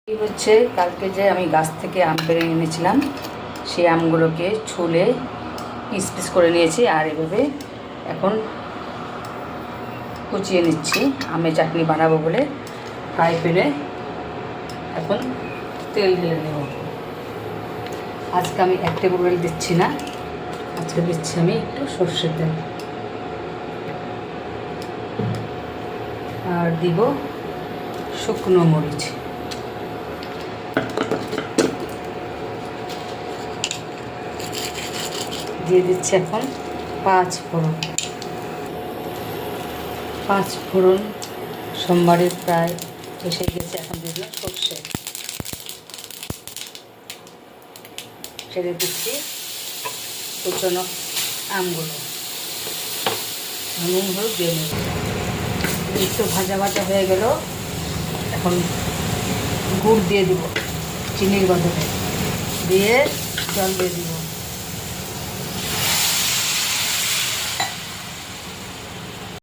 এই হচ্ছে কালকে যে আমি গাছ থেকে আম পেড়ে এনেছিলাম, সেই আমগুলোকে ছুলে পিস পিস করে নিয়েছি। আর এভাবে এখন কুচিয়ে নিচ্ছি আমের চাটনি বানাবো বলে। ফ্রাই প্যানে এখন তেল ঢেলে নেব। আজকে আমি 1 টেবিল দিচ্ছি না, আজকে দিচ্ছি আমি একটু সর্ষের তেল। আর দিব শুকনো মরিচ। দিয়ে দিচ্ছি এখন 5 ফোড়ন। 5 ফোড়ন সোমবারের প্রায় এসে গেছে। এখন দিয়ে দিলাম সর্ষে, ছেড়ে দিচ্ছি কুচনো আমগুলো। নুন হলুদ দিয়ে নেব। একটু ভাজা ভাজা হয়ে গেল, এখন গুড় দিয়ে দিব চিনির বদলে, দিয়ে জল দিয়ে দিব।